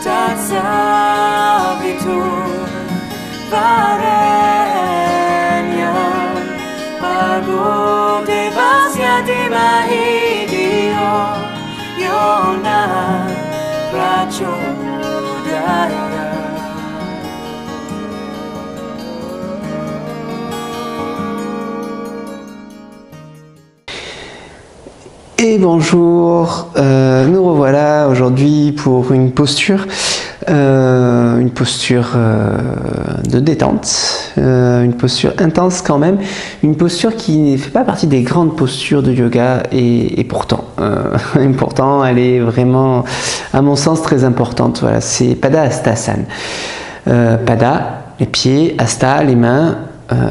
Tatsa vitur varenya Pago devasya dimahidio Yona prachodaya. Et bonjour, nous revoilà aujourd'hui pour une posture de détente, une posture intense quand même, une posture qui ne fait pas partie des grandes postures de yoga et pourtant, elle est vraiment, à mon sens, très importante. Voilà, c'est Pada Hastasana. Pada, les pieds, Hasta, les mains,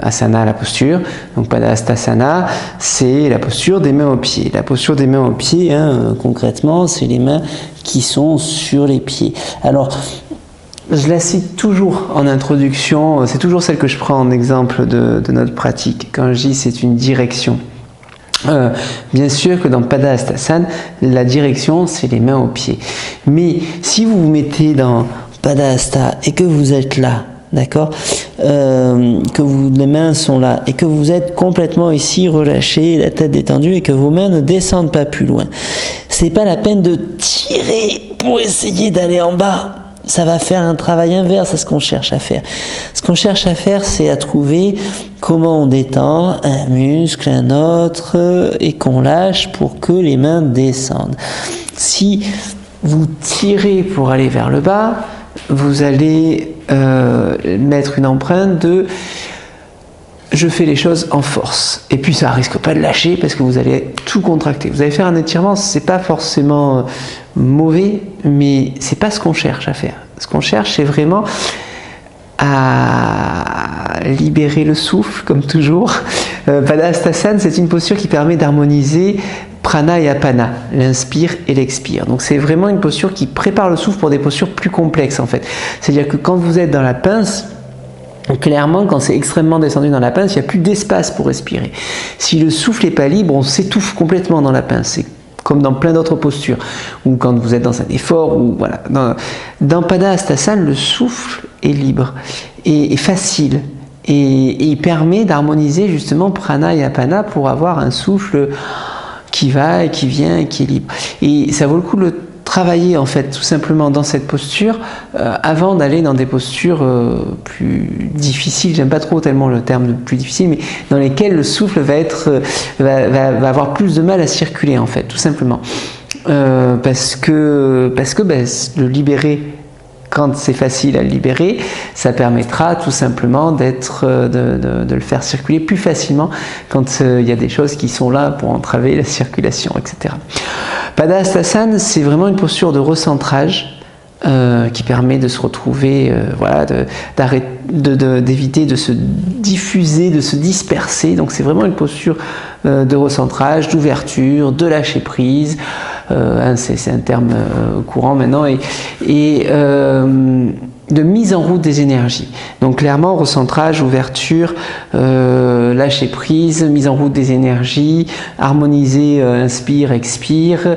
Asana, la posture. Donc Pada Hastasana, c'est la posture des mains aux pieds. La posture des mains aux pieds, concrètement, c'est les mains qui sont sur les pieds. Alors, je la cite toujours en introduction, c'est toujours celle que je prends en exemple de notre pratique. Quand je dis c'est une direction. Bien sûr que dans Pada Hastasana, la direction, c'est les mains aux pieds. Mais si vous vous mettez dans Pada Hasta et que vous êtes là, d'accord, les mains sont là et que vous êtes complètement ici relâché, la tête détendue et que vos mains ne descendent pas plus loin, c'est pas la peine de tirer pour essayer d'aller en bas. Ça va faire un travail inverse à ce qu'on cherche à faire. Ce qu'on cherche à faire, c'est à trouver comment on détend un muscle, un autre, et qu'on lâche pour que les mains descendent. Si vous tirez pour aller vers le bas, vous allez mettre une empreinte de je fais les choses en force, et puis ça risque pas de lâcher parce que vous allez tout contracter. Vous allez faire un étirement, c'est pas forcément mauvais, mais c'est pas ce qu'on cherche à faire. Ce qu'on cherche, c'est vraiment à libérer le souffle, comme toujours. Pada Hastasana, c'est une posture qui permet d'harmoniser prana et apana, l'inspire et l'expire. Donc c'est vraiment une posture qui prépare le souffle pour des postures plus complexes en fait. C'est-à-dire que quand vous êtes dans la pince, clairement, quand c'est extrêmement descendu dans la pince, il n'y a plus d'espace pour respirer. Si le souffle n'est pas libre, on s'étouffe complètement dans la pince. C'est comme dans plein d'autres postures, ou quand vous êtes dans un effort, ou voilà. Dans Pada Hastasana, le souffle est libre et facile, et il permet d'harmoniser justement prana et apana pour avoir un souffle qui va et qui vient et qui est libre. Et ça vaut le coup de le travailler en fait tout simplement dans cette posture avant d'aller dans des postures plus difficiles. J'aime pas trop tellement le terme de plus difficile, mais dans lesquelles le souffle va avoir plus de mal à circuler en fait, tout simplement parce que le libérer quand c'est facile à le libérer, ça permettra tout simplement de le faire circuler plus facilement quand il y a des choses qui sont là pour entraver la circulation, etc. Pada Hastasana, c'est vraiment une posture de recentrage qui permet de se retrouver, d'éviter de se diffuser, de se disperser. Donc c'est vraiment une posture de recentrage, d'ouverture, de lâcher prise. C'est un terme courant maintenant, et de mise en route des énergies. Donc clairement, recentrage, ouverture, lâcher prise, mise en route des énergies, harmoniser, inspire, expire,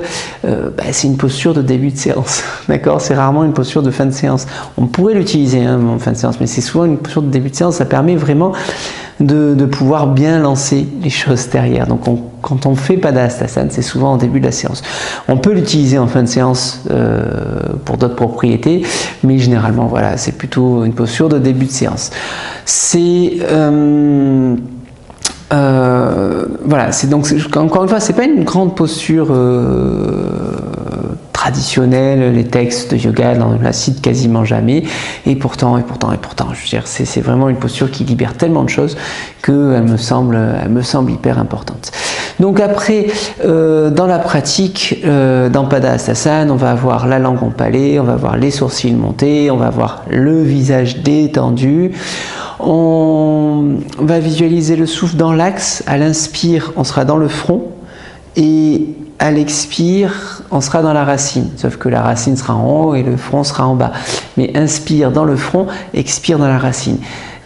c'est une posture de début de séance. D'accord, c'est rarement une posture de fin de séance. On pourrait l'utiliser en fin de séance, mais c'est souvent une posture de début de séance. Ça permet vraiment de pouvoir bien lancer les choses derrière. Donc quand on fait Pada Hastasana, c'est souvent en début de la séance. On peut l'utiliser en fin de séance pour d'autres propriétés, mais généralement voilà, c'est plutôt une posture de début de séance. C'est voilà, c'est donc encore une fois, c'est pas une grande posture traditionnelle. Les textes de yoga on la cite quasiment jamais, et pourtant, je veux dire, c'est vraiment une posture qui libère tellement de choses qu'elle me semble hyper importante. Donc après, dans la pratique, dans Pada Hastasana, on va avoir la langue empalée, on va avoir les sourcils montés, on va avoir le visage détendu. On va visualiser le souffle dans l'axe. À l'inspire, on sera dans le front, et à l'expire, on sera dans la racine, sauf que la racine sera en haut et le front sera en bas. Mais inspire dans le front, expire dans la racine.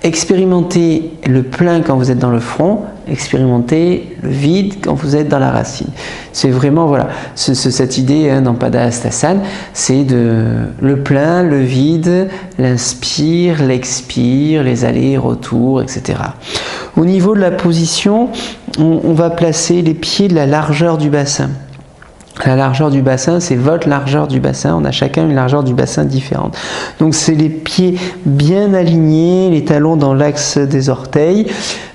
expérimentez le plein quand vous êtes dans le front, expérimentez le vide quand vous êtes dans la racine. C'est vraiment, voilà, cette idée dans Padahastasana, c'est le plein, le vide, l'inspire, l'expire, les allers-retours, etc. Au niveau de la position, on va placer les pieds de la largeur du bassin. La largeur du bassin, c'est votre largeur du bassin. On a chacun une largeur du bassin différente. Donc c'est les pieds bien alignés, les talons dans l'axe des orteils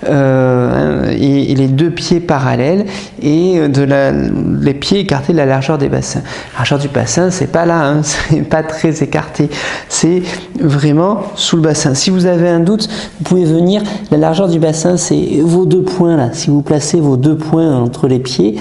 et les deux pieds parallèles et les pieds écartés de la largeur des bassins. La largeur du bassin, c'est pas là, hein, c'est pas très écarté. C'est vraiment sous le bassin. Si vous avez un doute, vous pouvez venir. La largeur du bassin, c'est vos deux points là. Si vous placez vos deux points entre les pieds,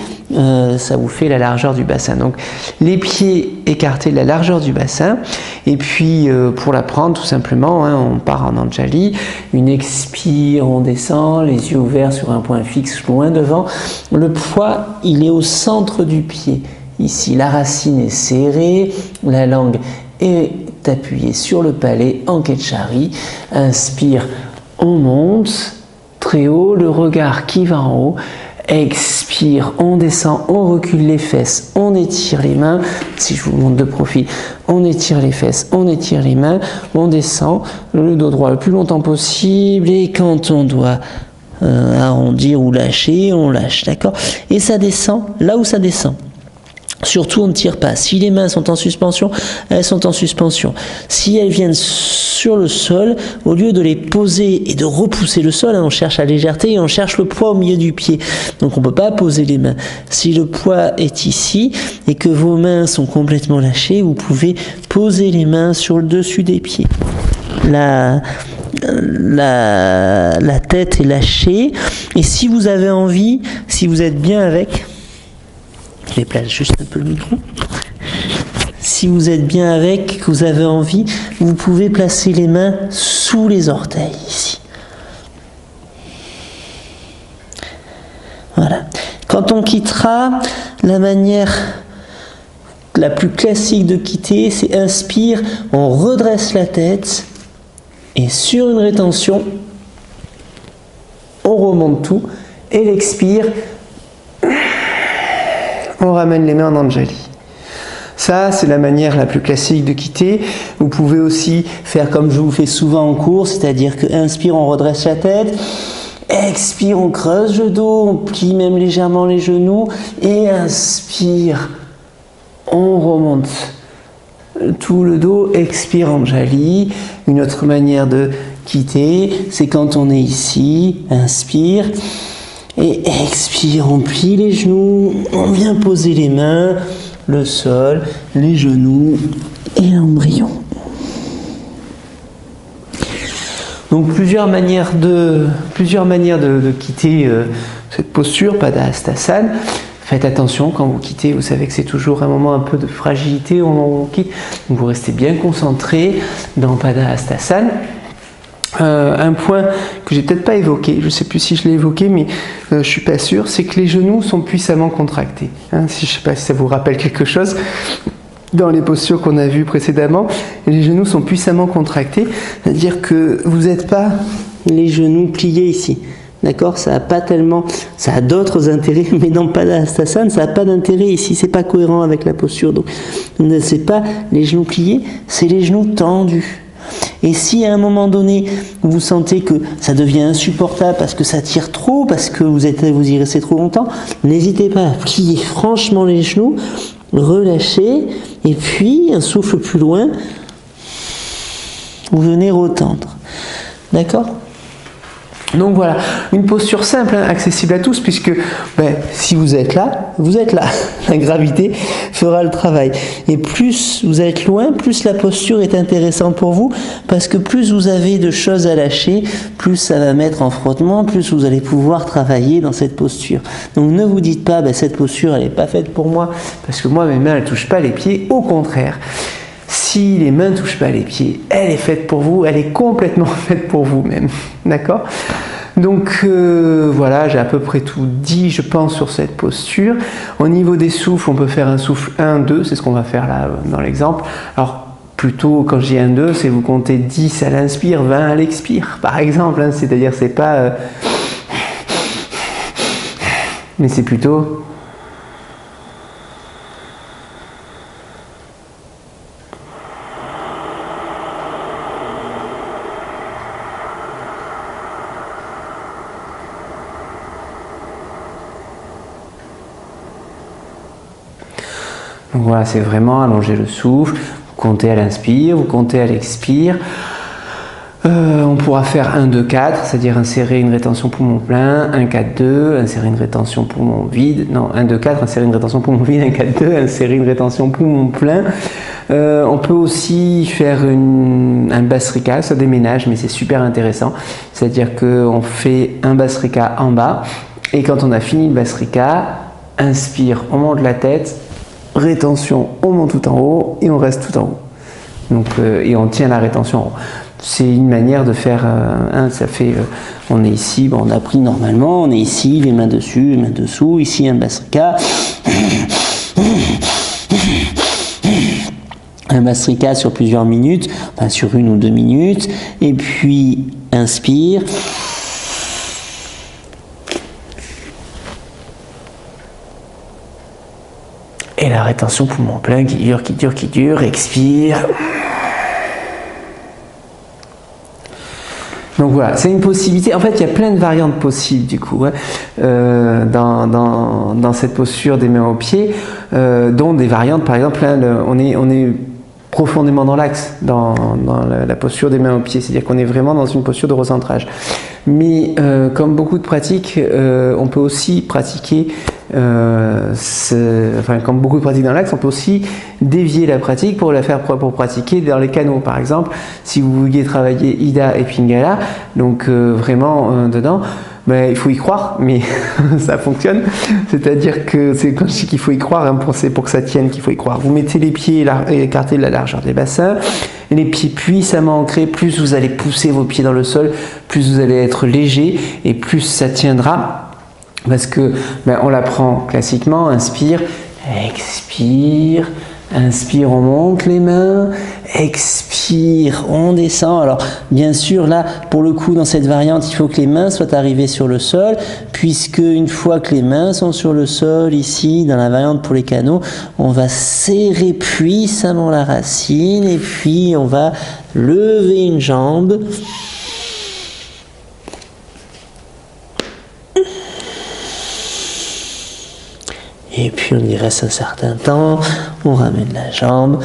ça vous fait la largeur du bassin. Donc les pieds écartés de la largeur du bassin et puis pour l'apprendre tout simplement, hein, on part en Anjali, une expire, on descend, les yeux ouverts sur un point fixe loin devant. Le poids, il est au centre du pied. Ici, la racine est serrée, la langue est appuyée sur le palais en Ketchari. Inspire, on monte très haut, le regard qui va en haut. Expire, on descend, on recule les fesses, on étire les mains. Si je vous montre de profil, on étire les fesses, on étire les mains, on descend le dos droit le plus longtemps possible et quand on doit arrondir ou lâcher, on lâche, d'accord? Et ça descend là où ça descend. Surtout, on ne tire pas. Si les mains sont en suspension, elles sont en suspension. Si elles viennent sur le sol, au lieu de les poser et de repousser le sol, on cherche la légèreté et on cherche le poids au milieu du pied. Donc, on ne peut pas poser les mains. Si le poids est ici et que vos mains sont complètement lâchées, vous pouvez poser les mains sur le dessus des pieds. La tête est lâchée. Et si vous avez envie, si vous êtes bien avec... Je déplace juste un peu le micro. Si vous êtes bien avec, que vous avez envie, vous pouvez placer les mains sous les orteils, ici. Voilà. Quand on quittera, la manière la plus classique de quitter, c'est inspire, on redresse la tête, et sur une rétention, on remonte tout, et l'expire, on ramène les mains en Anjali. Ça, c'est la manière la plus classique de quitter. Vous pouvez aussi faire comme je vous fais souvent en cours, c'est-à-dire que inspire, on redresse la tête, expire, on creuse le dos, on plie même légèrement les genoux, et inspire, on remonte tout le dos, expire Anjali. Une autre manière de quitter, c'est quand on est ici, inspire, et expire, on plie les genoux, on vient poser les mains, le sol, les genoux et l'embryon. Donc plusieurs manières de quitter cette posture, Padahastasana. Faites attention quand vous quittez, vous savez que c'est toujours un moment un peu de fragilité au moment où on quitte. Donc vous restez bien concentré dans Padahastasana. Un point que j'ai peut-être pas évoqué, je ne sais plus si je l'ai évoqué, mais je suis pas sûr, c'est que les genoux sont puissamment contractés. Hein, je ne sais pas si ça vous rappelle quelque chose dans les postures qu'on a vues précédemment. Les genoux sont puissamment contractés, c'est-à-dire que vous n'êtes pas les genoux pliés ici. D'accord, ça a pas tellement, ça a d'autres intérêts, mais dans Padahastasana, ça n'a pas d'intérêt ici, c'est pas cohérent avec la posture. Donc, c'est pas les genoux pliés, c'est les genoux tendus. Et si à un moment donné, vous sentez que ça devient insupportable parce que ça tire trop, parce que vous y restez trop longtemps, n'hésitez pas à plier franchement les genoux, relâcher, et puis un souffle plus loin, vous venez retendre. D'accord ? Donc voilà, une posture simple, hein, accessible à tous, puisque si vous êtes là, vous êtes là. La gravité fera le travail. Et plus vous êtes loin, plus la posture est intéressante pour vous, parce que plus vous avez de choses à lâcher, plus ça va mettre en frottement, plus vous allez pouvoir travailler dans cette posture. Donc ne vous dites pas, cette posture, elle n'est pas faite pour moi, parce que moi, mes mains, elles ne touchent pas les pieds. Au contraire. Si les mains ne touchent pas les pieds, elle est faite pour vous, elle est complètement faite pour vous-même. D'accord ? Donc voilà, j'ai à peu près tout dit, je pense, sur cette posture. Au niveau des souffles, on peut faire un souffle 1, 2, c'est ce qu'on va faire là dans l'exemple. Alors, plutôt, quand j'ai 1-2, c'est vous comptez 10 à l'inspire, 20 à l'expire, par exemple. Hein, c'est-à-dire, c'est pas... mais c'est plutôt... Donc voilà, c'est vraiment allonger le souffle. Vous comptez à l'inspire, vous comptez à l'expire. On pourra faire 1-2-4, c'est-à-dire insérer une rétention poumon plein, 1-4-2, insérer une rétention poumon vide, non, 1-2-4, insérer une rétention poumon vide, 1-4-2, insérer une rétention poumon plein. On peut aussi faire un Basrika, ça déménage, mais c'est super intéressant. C'est-à-dire qu'on fait un Basrika en bas, et quand on a fini le Basrika, inspire, on monte la tête, rétention, on monte tout en haut, et on reste tout en haut. Donc, et on tient la rétention en haut. C'est une manière de faire, ça fait, on est ici, bon, on a pris normalement, on est ici, les mains dessus, les mains dessous, ici un Basrika. Un Basrika sur plusieurs minutes, enfin sur 1 ou 2 minutes, et puis inspire. Et la rétention poumon plein qui dure, qui dure, qui dure, expire. Donc voilà, c'est une possibilité. En fait, il y a plein de variantes possibles du coup hein, dans cette posture des mains aux pieds, dont des variantes, par exemple, hein, on est profondément dans l'axe, dans la posture des mains aux pieds, c'est-à-dire qu'on est vraiment dans une posture de recentrage. Mais comme beaucoup de pratiques, on peut aussi pratiquer, comme beaucoup de pratiques dans l'axe, on peut aussi dévier la pratique pour la faire pour pratiquer dans les canaux. Par exemple, si vous vouliez travailler Ida et Pingala, donc vraiment dedans, ben, il faut y croire, mais ça fonctionne. C'est-à-dire que c'est quand je dis qu'il faut y croire, hein, pour que ça tienne, qu'il faut y croire. Vous mettez les pieds écartés de la largeur des bassins, les pieds puissamment ancrés, plus vous allez pousser vos pieds dans le sol, plus vous allez être léger et plus ça tiendra. Parce que ben, on l'apprend classiquement, inspire, expire, inspire, on monte les mains, expire, on descend. Alors bien sûr là, pour le coup dans cette variante, il faut que les mains soient arrivées sur le sol, puisque une fois que les mains sont sur le sol, ici dans la variante pour les canaux, on va serrer puissamment la racine et puis on va lever une jambe. Et puis on y reste un certain temps, on ramène la jambe,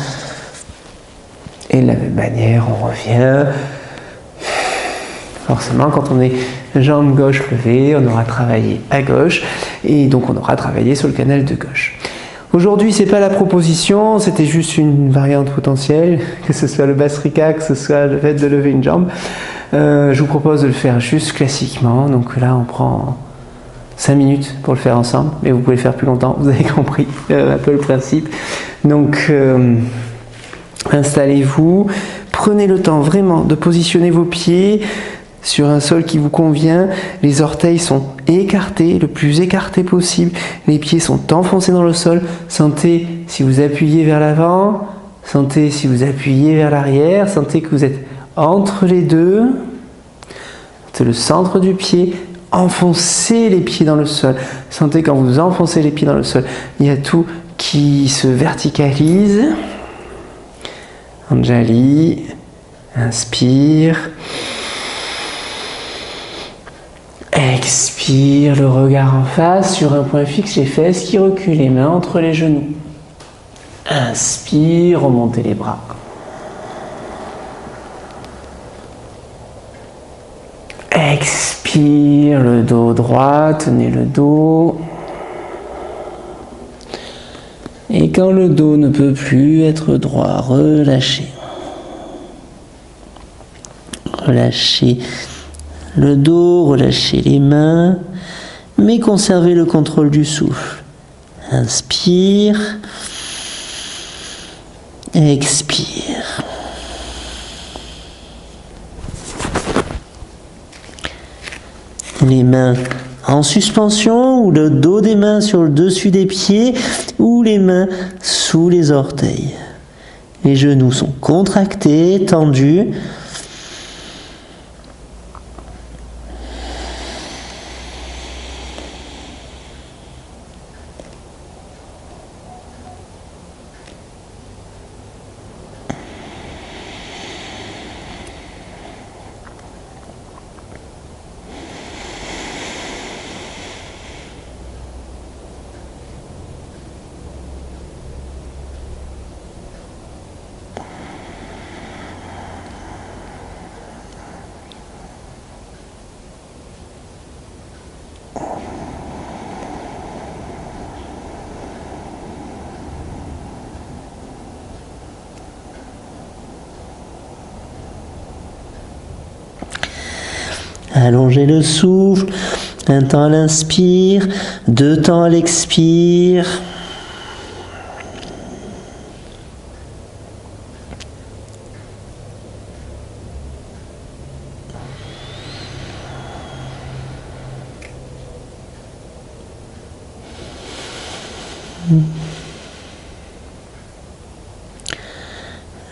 et de la même manière on revient. Forcément quand on est jambe gauche levée, on aura travaillé à gauche, et donc on aura travaillé sur le canal de gauche. Aujourd'hui c'est pas la proposition, c'était juste une variante potentielle, que ce soit le Basrika, que ce soit le fait de lever une jambe. Je vous propose de le faire juste classiquement, donc là on prend 5 minutes pour le faire ensemble, mais vous pouvez le faire plus longtemps, vous avez compris un peu le principe. Donc installez-vous, prenez le temps vraiment de positionner vos pieds sur un sol qui vous convient. Les orteils sont écartés, le plus écartés possible, les pieds sont enfoncés dans le sol. Sentez si vous appuyez vers l'avant, sentez si vous appuyez vers l'arrière, sentez que vous êtes entre les deux, c'est le centre du pied. Enfoncez les pieds dans le sol. Sentez quand vous enfoncez les pieds dans le sol, il y a tout qui se verticalise. Anjali, inspire. Expire, le regard en face sur un point fixe, les fesses qui reculent, les mains entre les genoux. Inspire, remontez les bras. Expire, le dos droit, tenez le dos. Et quand le dos ne peut plus être droit, relâchez. Relâchez le dos, relâchez les mains, mais conservez le contrôle du souffle. Inspire, expire. Les mains en suspension ou le dos des mains sur le dessus des pieds ou les mains sous les orteils. Les genoux sont contractés, tendus. Allongez le souffle, un temps à l'inspire, 2 temps à l'expire.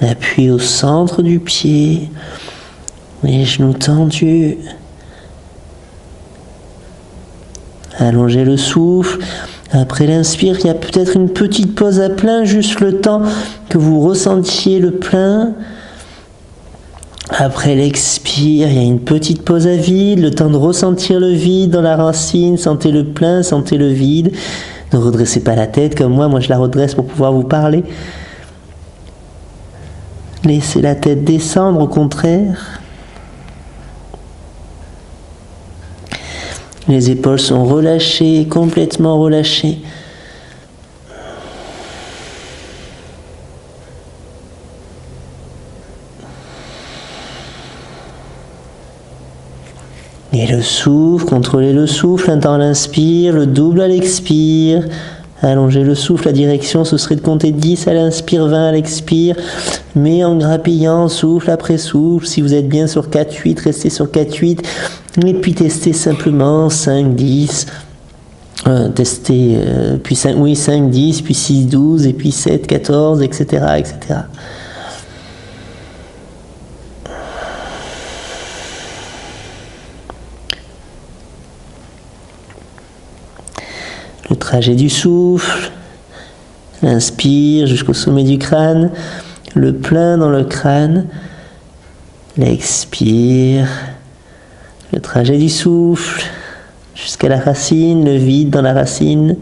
L'appui au centre du pied, les genoux tendus. Allongez le souffle. Après l'inspire, il y a peut-être une petite pause à plein, juste le temps que vous ressentiez le plein. Après l'expire, il y a une petite pause à vide, le temps de ressentir le vide dans la racine. Sentez le plein, sentez le vide. Ne redressez pas la tête comme moi je la redresse pour pouvoir vous parler. Laissez la tête descendre, au contraire. Les épaules sont relâchées, complètement relâchées. Et le souffle, contrôlez le souffle, un temps à l'inspire, le double à l'expire. Allongez le souffle, la direction ce serait de compter 10 à l'inspire, 20 à l'expire, mais en grappillant souffle après souffle. Si vous êtes bien sur 4-8, restez sur 4-8, et puis testez simplement 5-10, testez, puis 5-10, puis 6-12, et puis 7-14, etc., etc. Le trajet du souffle, l'inspire jusqu'au sommet du crâne, le plein dans le crâne, l'expire, le trajet du souffle jusqu'à la racine, le vide dans la racine.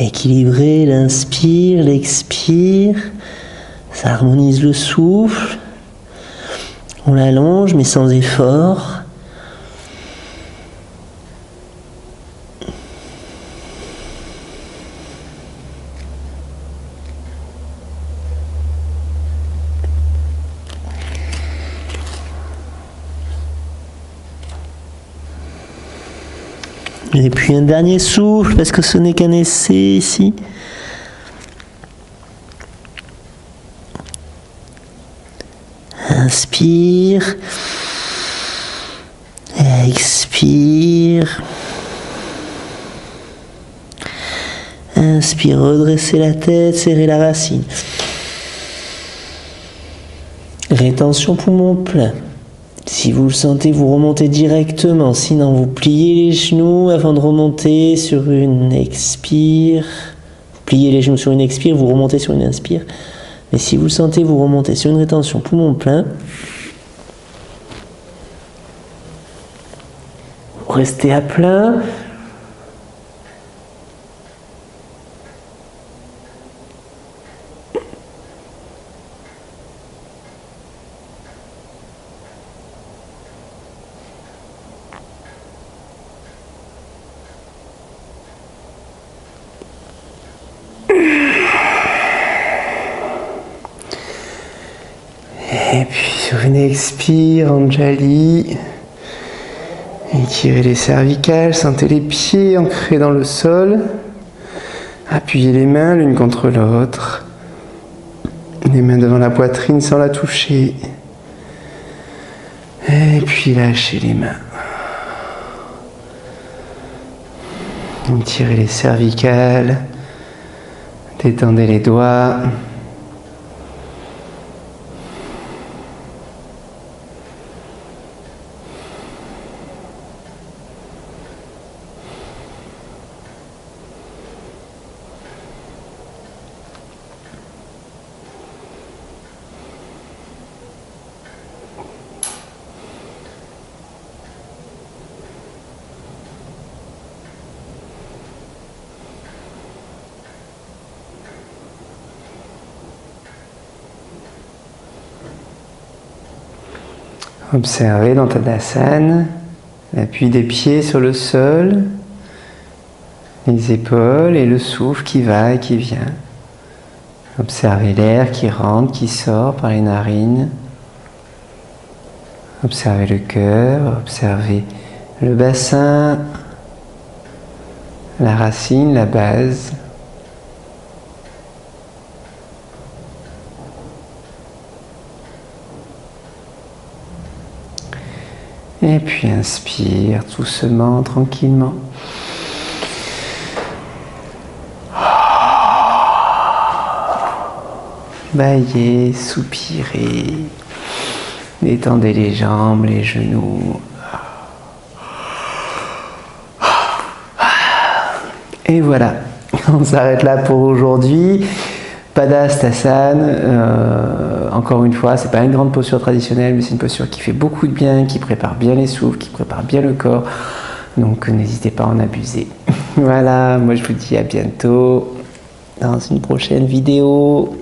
Équilibré, l'inspire, l'expire, ça harmonise le souffle, on l'allonge mais sans effort. Et puis un dernier souffle, parce que ce n'est qu'un essai ici. Inspire. Expire. Inspire, redressez la tête, serrez la racine. Rétention poumon plein. Si vous le sentez, vous remontez directement. Sinon, vous pliez les genoux avant de remonter sur une expire. Vous pliez les genoux sur une expire, vous remontez sur une inspire. Mais si vous le sentez, vous remontez sur une rétention poumon plein. Vous restez à plein. sur une expire, Anjali. Étirez les cervicales, sentez les pieds ancrés dans le sol. Appuyez les mains l'une contre l'autre. Les mains devant la poitrine sans la toucher. Et puis lâchez les mains. Étirez les cervicales. Détendez les doigts. Observez dans Tadasana l'appui des pieds sur le sol, les épaules et le souffle qui va et qui vient. Observez l'air qui rentre, qui sort par les narines. Observez le cœur, observez le bassin, la racine, la base. Et puis inspire doucement, tranquillement. Baillez, soupirez. Détendez les jambes, les genoux. Et voilà, on s'arrête là pour aujourd'hui. Padastasana, encore une fois, c'est pas une grande posture traditionnelle, mais c'est une posture qui fait beaucoup de bien, qui prépare bien les souffles, qui prépare bien le corps. Donc n'hésitez pas à en abuser. Voilà, moi je vous dis à bientôt dans une prochaine vidéo.